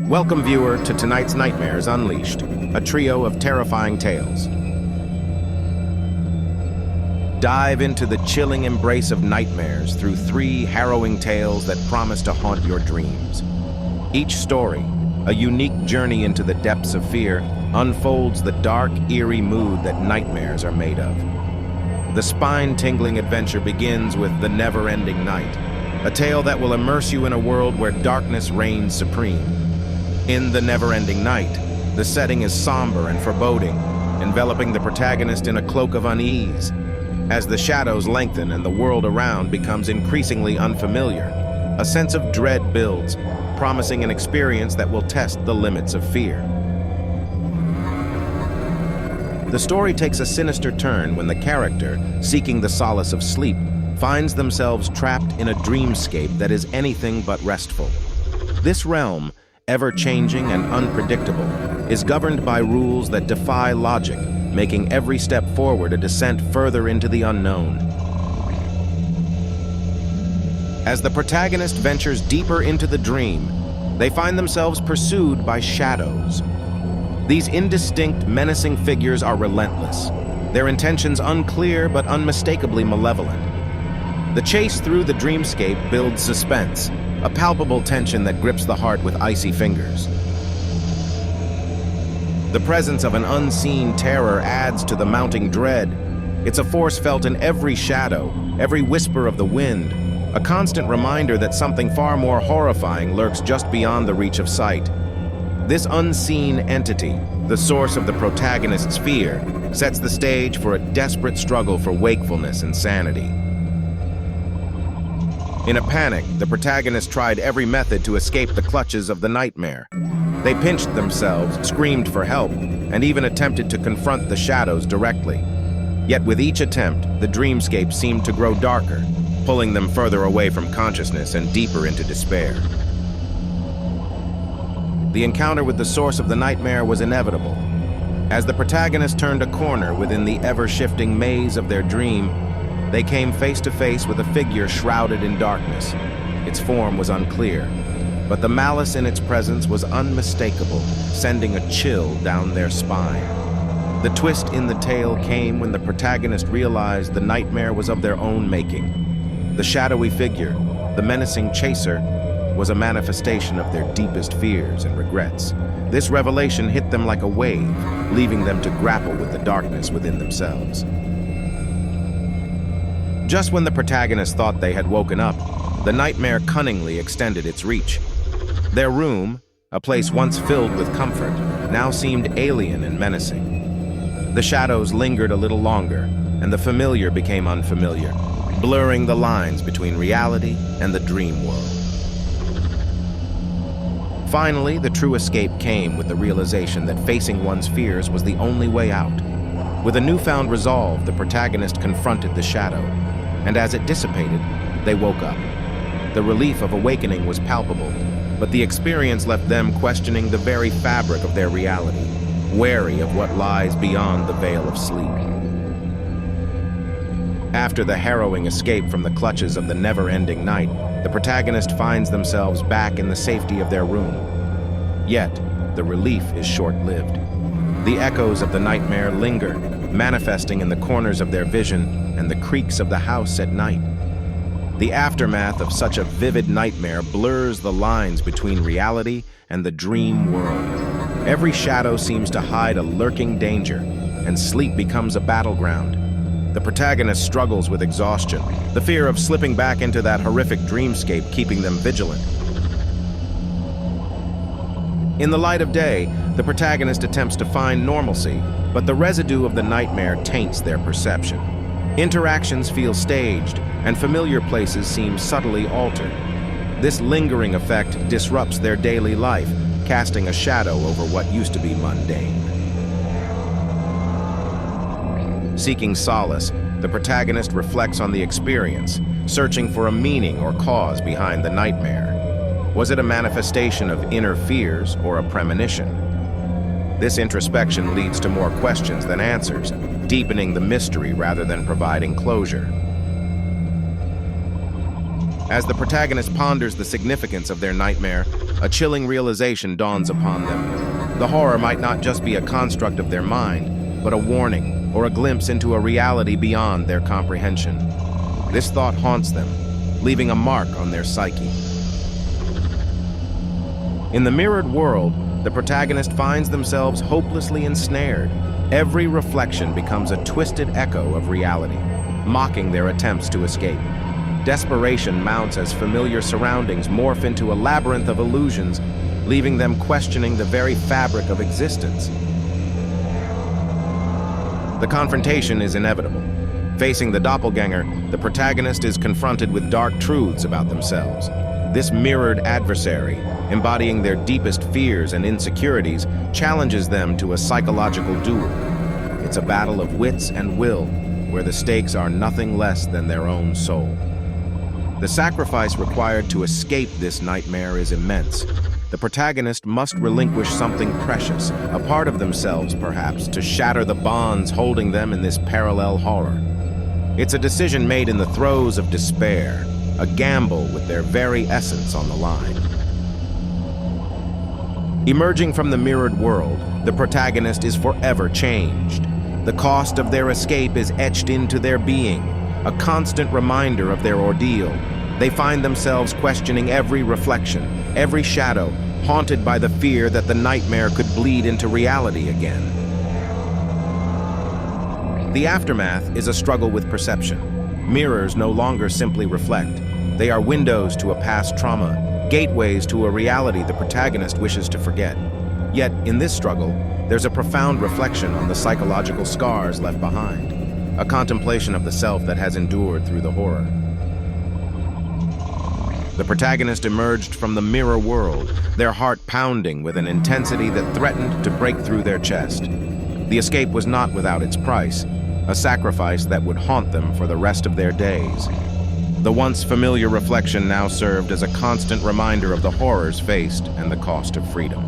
Welcome, viewer, to tonight's Nightmares Unleashed, a trio of terrifying tales. Dive into the chilling embrace of nightmares through 3 harrowing tales that promise to haunt your dreams. Each story, a unique journey into the depths of fear, unfolds the dark, eerie mood that nightmares are made of. The spine-tingling adventure begins with The Never-Ending Night, a tale that will immerse you in a world where darkness reigns supreme. In The Never-Ending Night, the setting is somber and foreboding, enveloping the protagonist in a cloak of unease. As the shadows lengthen and the world around becomes increasingly unfamiliar, a sense of dread builds, promising an experience that will test the limits of fear. The story takes a sinister turn when the character, seeking the solace of sleep, finds themselves trapped in a dreamscape that is anything but restful. This realm, ever-changing and unpredictable, is governed by rules that defy logic, making every step forward a descent further into the unknown. As the protagonist ventures deeper into the dream, they find themselves pursued by shadows. These indistinct, menacing figures are relentless, their intentions unclear but unmistakably malevolent. The chase through the dreamscape builds suspense, a palpable tension that grips the heart with icy fingers. The presence of an unseen terror adds to the mounting dread. It's a force felt in every shadow, every whisper of the wind, a constant reminder that something far more horrifying lurks just beyond the reach of sight. This unseen entity, the source of the protagonist's fear, sets the stage for a desperate struggle for wakefulness and sanity. In a panic, the protagonist tried every method to escape the clutches of the nightmare. They pinched themselves, screamed for help, and even attempted to confront the shadows directly. Yet with each attempt, the dreamscape seemed to grow darker, pulling them further away from consciousness and deeper into despair. The encounter with the source of the nightmare was inevitable. As the protagonist turned a corner within the ever-shifting maze of their dream, they came face to face with a figure shrouded in darkness. Its form was unclear, but the malice in its presence was unmistakable, sending a chill down their spine. The twist in the tale came when the protagonist realized the nightmare was of their own making. The shadowy figure, the menacing chaser, was a manifestation of their deepest fears and regrets. This revelation hit them like a wave, leaving them to grapple with the darkness within themselves. Just when the protagonists thought they had woken up, the nightmare cunningly extended its reach. Their room, a place once filled with comfort, now seemed alien and menacing. The shadows lingered a little longer, and the familiar became unfamiliar, blurring the lines between reality and the dream world. Finally, the true escape came with the realization that facing one's fears was the only way out. With a newfound resolve, the protagonist confronted the shadow, and as it dissipated, they woke up. The relief of awakening was palpable, but the experience left them questioning the very fabric of their reality, wary of what lies beyond the veil of sleep. After the harrowing escape from the clutches of the never-ending night, the protagonist finds themselves back in the safety of their room. Yet, the relief is short-lived. The echoes of the nightmare linger, manifesting in the corners of their vision and the creaks of the house at night. The aftermath of such a vivid nightmare blurs the lines between reality and the dream world. Every shadow seems to hide a lurking danger, and sleep becomes a battleground. The protagonist struggles with exhaustion, the fear of slipping back into that horrific dreamscape keeping them vigilant. In the light of day, the protagonist attempts to find normalcy, but the residue of the nightmare taints their perception. Interactions feel staged, and familiar places seem subtly altered. This lingering effect disrupts their daily life, casting a shadow over what used to be mundane. Seeking solace, the protagonist reflects on the experience, searching for a meaning or cause behind the nightmare. Was it a manifestation of inner fears or a premonition? This introspection leads to more questions than answers, deepening the mystery rather than providing closure. As the protagonist ponders the significance of their nightmare, a chilling realization dawns upon them. The horror might not just be a construct of their mind, but a warning or a glimpse into a reality beyond their comprehension. This thought haunts them, leaving a mark on their psyche. In the mirrored world, the protagonist finds themselves hopelessly ensnared. Every reflection becomes a twisted echo of reality, mocking their attempts to escape. Desperation mounts as familiar surroundings morph into a labyrinth of illusions, leaving them questioning the very fabric of existence. The confrontation is inevitable. Facing the doppelganger, the protagonist is confronted with dark truths about themselves. This mirrored adversary, embodying their deepest fears and insecurities, challenges them to a psychological duel. It's a battle of wits and will, where the stakes are nothing less than their own soul. The sacrifice required to escape this nightmare is immense. The protagonist must relinquish something precious, a part of themselves perhaps, to shatter the bonds holding them in this parallel horror. It's a decision made in the throes of despair, a gamble with their very essence on the line. Emerging from the mirrored world, the protagonist is forever changed. The cost of their escape is etched into their being, a constant reminder of their ordeal. They find themselves questioning every reflection, every shadow, haunted by the fear that the nightmare could bleed into reality again. The aftermath is a struggle with perception. Mirrors no longer simply reflect. They are windows to a past trauma, gateways to a reality the protagonist wishes to forget. Yet, in this struggle, there's a profound reflection on the psychological scars left behind, a contemplation of the self that has endured through the horror. The protagonist emerged from the mirror world, their heart pounding with an intensity that threatened to break through their chest. The escape was not without its price, a sacrifice that would haunt them for the rest of their days. The once familiar reflection now served as a constant reminder of the horrors faced and the cost of freedom.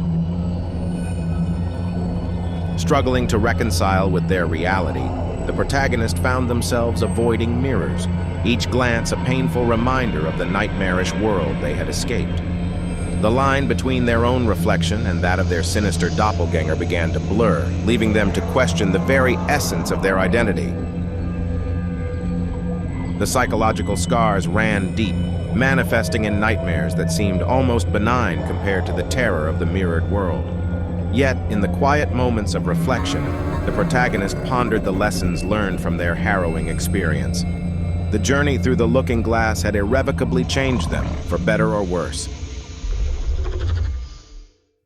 Struggling to reconcile with their reality, the protagonist found themselves avoiding mirrors, each glance a painful reminder of the nightmarish world they had escaped. The line between their own reflection and that of their sinister doppelganger began to blur, leaving them to question the very essence of their identity. The psychological scars ran deep, manifesting in nightmares that seemed almost benign compared to the terror of the mirrored world. Yet, in the quiet moments of reflection, the protagonist pondered the lessons learned from their harrowing experience. The journey through the looking glass had irrevocably changed them, for better or worse.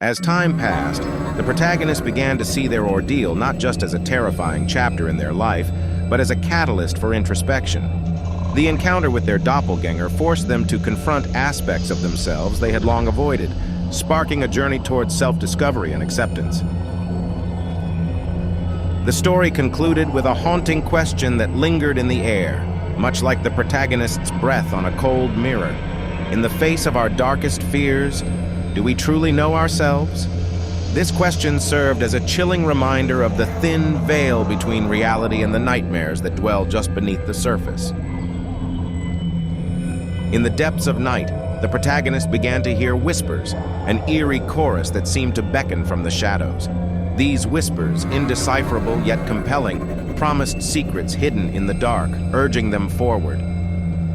As time passed, the protagonist began to see their ordeal not just as a terrifying chapter in their life, but as a catalyst for introspection. The encounter with their doppelganger forced them to confront aspects of themselves they had long avoided, sparking a journey towards self-discovery and acceptance. The story concluded with a haunting question that lingered in the air, much like the protagonist's breath on a cold mirror. In the face of our darkest fears, do we truly know ourselves? This question served as a chilling reminder of the thin veil between reality and the nightmares that dwell just beneath the surface. In the depths of night, the protagonist began to hear whispers, an eerie chorus that seemed to beckon from the shadows. These whispers, indecipherable yet compelling, promised secrets hidden in the dark, urging them forward.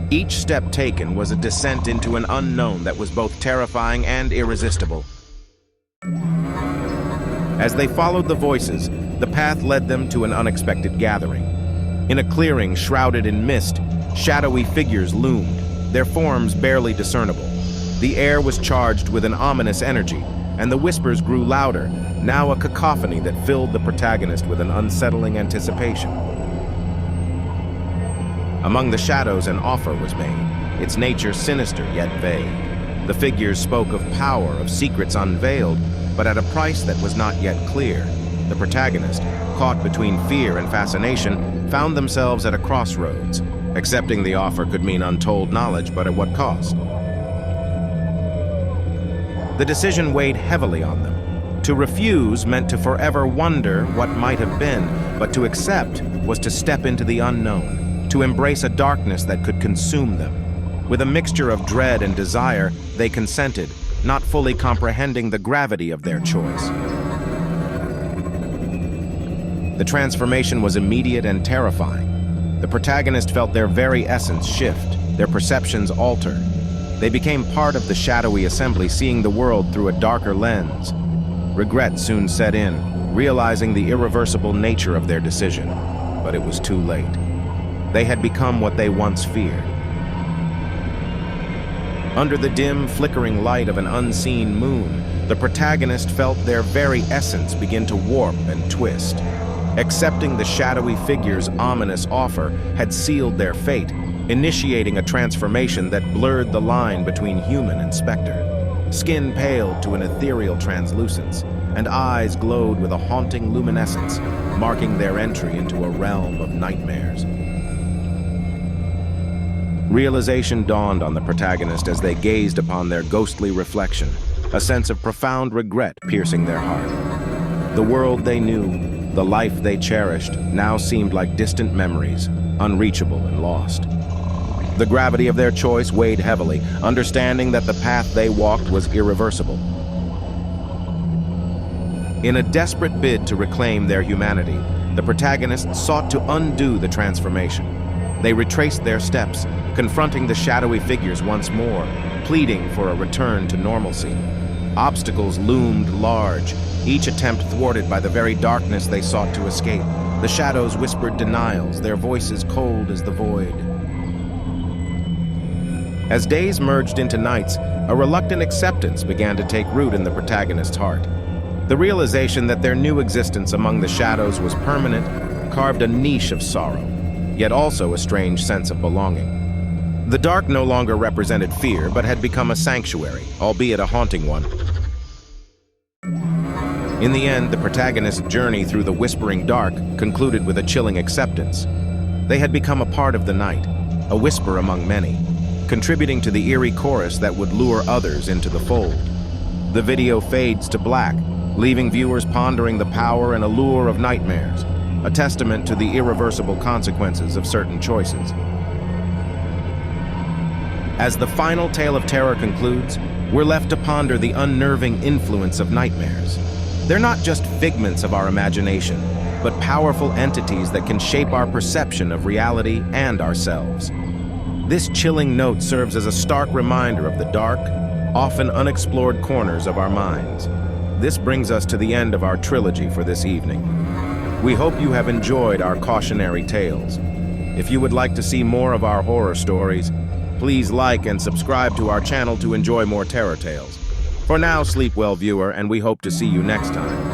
Each step taken was a descent into an unknown that was both terrifying and irresistible. As they followed the voices, the path led them to an unexpected gathering. In a clearing shrouded in mist, shadowy figures loomed, their forms barely discernible. The air was charged with an ominous energy, and the whispers grew louder, now a cacophony that filled the protagonist with an unsettling anticipation. Among the shadows, an offer was made, its nature sinister yet vague. The figures spoke of power, of secrets unveiled, but at a price that was not yet clear. The protagonist, caught between fear and fascination, found themselves at a crossroads. Accepting the offer could mean untold knowledge, but at what cost? The decision weighed heavily on them. To refuse meant to forever wonder what might have been, but to accept was to step into the unknown, to embrace a darkness that could consume them. With a mixture of dread and desire, they consented, not fully comprehending the gravity of their choice. The transformation was immediate and terrifying. The protagonist felt their very essence shift, their perceptions alter. They became part of the shadowy assembly, seeing the world through a darker lens. Regret soon set in, realizing the irreversible nature of their decision. But it was too late. They had become what they once feared. Under the dim, flickering light of an unseen moon, the protagonist felt their very essence begin to warp and twist. Accepting the shadowy figure's ominous offer had sealed their fate, initiating a transformation that blurred the line between human and specter. Skin paled to an ethereal translucence, and eyes glowed with a haunting luminescence, marking their entry into a realm of nightmares. Realization dawned on the protagonist as they gazed upon their ghostly reflection, a sense of profound regret piercing their heart. The world they knew, the life they cherished, now seemed like distant memories, unreachable and lost. The gravity of their choice weighed heavily, understanding that the path they walked was irreversible. In a desperate bid to reclaim their humanity, the protagonists sought to undo the transformation. They retraced their steps, confronting the shadowy figures once more, pleading for a return to normalcy. Obstacles loomed large, each attempt thwarted by the very darkness they sought to escape. The shadows whispered denials, their voices cold as the void. As days merged into nights, a reluctant acceptance began to take root in the protagonist's heart. The realization that their new existence among the shadows was permanent carved a niche of sorrow, yet also a strange sense of belonging. The dark no longer represented fear, but had become a sanctuary, albeit a haunting one. In the end, the protagonist's journey through the whispering dark concluded with a chilling acceptance. They had become a part of the night, a whisper among many, contributing to the eerie chorus that would lure others into the fold. The video fades to black, leaving viewers pondering the power and allure of nightmares, a testament to the irreversible consequences of certain choices. As the final tale of terror concludes, we're left to ponder the unnerving influence of nightmares. They're not just figments of our imagination, but powerful entities that can shape our perception of reality and ourselves. This chilling note serves as a stark reminder of the dark, often unexplored corners of our minds. This brings us to the end of our trilogy for this evening. We hope you have enjoyed our cautionary tales. If you would like to see more of our horror stories, please like and subscribe to our channel to enjoy more terror tales. For now, sleep well, viewer, and we hope to see you next time.